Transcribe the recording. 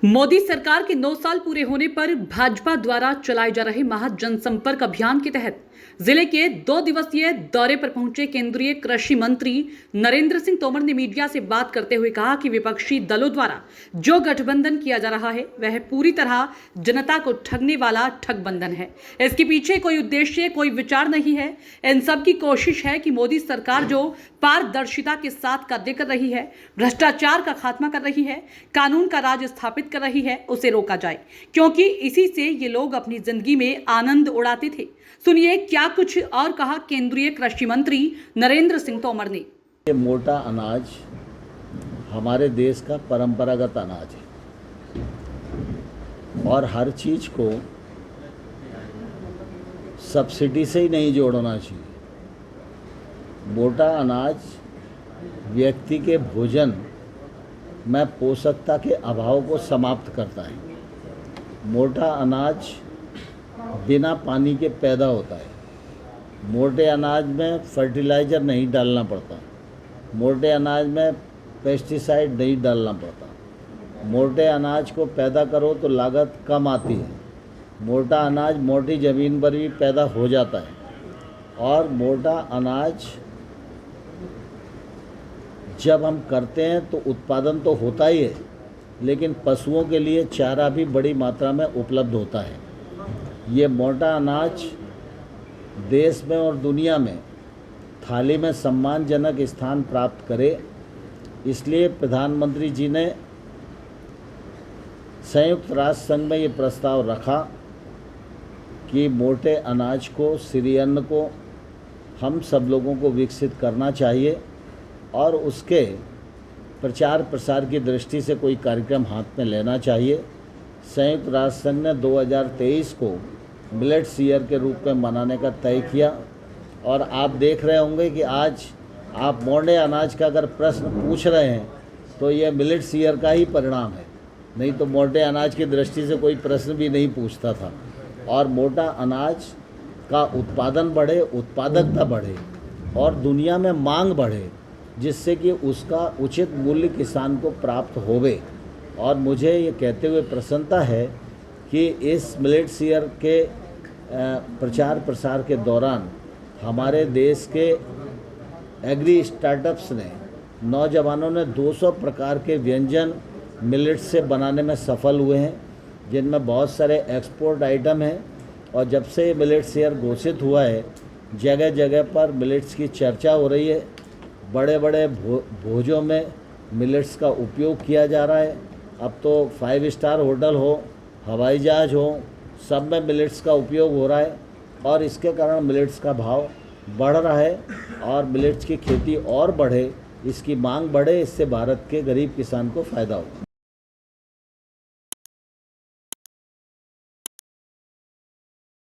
मोदी सरकार के 9 साल पूरे होने पर भाजपा द्वारा चलाए जा रहे महा जनसंपर्क अभियान के तहत जिले के 2 दिवसीय दौरे पर पहुंचे केंद्रीय कृषि मंत्री नरेंद्र सिंह तोमर ने मीडिया से बात करते हुए कहा कि विपक्षी दलों द्वारा जो गठबंधन किया जा रहा है वह पूरी तरह जनता को ठगने वाला ठगबंधन है। इसके पीछे कोई उद्देश्य, कोई विचार नहीं है। इन सब की कोशिश है कि मोदी सरकार जो पारदर्शिता के साथ कार्य कर रही है, भ्रष्टाचार का खात्मा कर रही है, कानून का राज स्थापित कर रही है, उसे रोका जाए, क्योंकि इसी से ये लोग अपनी जिंदगी में आनंद उड़ाते थे। सुनिए क्या कुछ और कहा केंद्रीय कृषि मंत्री नरेंद्र सिंह तोमर ने। ये मोटा अनाज हमारे देश का परंपरागत अनाज है और हर चीज को सब्सिडी से ही नहीं जोड़ना चाहिए। मोटा अनाज व्यक्ति के भोजन में पोषकता के अभाव को समाप्त करता है। मोटा अनाज बिना पानी के पैदा होता है। मोटे अनाज में फर्टिलाइज़र नहीं डालना पड़ता। मोटे अनाज में पेस्टिसाइड नहीं डालना पड़ता। मोटे अनाज को पैदा करो तो लागत कम आती है। मोटा अनाज मोटी ज़मीन पर भी पैदा हो जाता है और मोटा अनाज जब हम करते हैं तो उत्पादन तो होता ही है, लेकिन पशुओं के लिए चारा भी बड़ी मात्रा में उपलब्ध होता है। ये मोटा अनाज देश में और दुनिया में थाली में सम्मानजनक स्थान प्राप्त करे, इसलिए प्रधानमंत्री जी ने संयुक्त राष्ट्र संघ में ये प्रस्ताव रखा कि मोटे अनाज को, सिरिअन्न को हम सब लोगों को विकसित करना चाहिए और उसके प्रचार प्रसार की दृष्टि से कोई कार्यक्रम हाथ में लेना चाहिए। संयुक्त राष्ट्र संघ ने 2023 को मिलेट्स ईयर के रूप में मनाने का तय किया और आप देख रहे होंगे कि आज आप मोटे अनाज का अगर प्रश्न पूछ रहे हैं तो ये मिलेट्स ईयर का ही परिणाम है, नहीं तो मोटे अनाज की दृष्टि से कोई प्रश्न भी नहीं पूछता था। और मोटा अनाज का उत्पादन बढ़े, उत्पादकता बढ़े और दुनिया में मांग बढ़े, जिससे कि उसका उचित मूल्य किसान को प्राप्त होवे। और मुझे ये कहते हुए प्रसन्नता है कि इस मिलेट्स ईयर के प्रचार प्रसार के दौरान हमारे देश के एग्री स्टार्टअप्स ने, नौजवानों ने 200 प्रकार के व्यंजन मिलेट्स से बनाने में सफल हुए हैं, जिनमें बहुत सारे एक्सपोर्ट आइटम हैं। और जब से मिलेट्स ईयर घोषित हुआ है, जगह जगह पर मिलेट्स की चर्चा हो रही है। बड़े बड़े भोजों में मिलेट्स का उपयोग किया जा रहा है। अब तो 5 स्टार होटल हो, हवाई जहाज हो, सब में मिलेट्स का उपयोग हो रहा है और इसके कारण मिलेट्स का भाव बढ़ रहा है और मिलेट्स की खेती और बढ़े, इसकी मांग बढ़े, इससे भारत के गरीब किसान को फ़ायदा हो।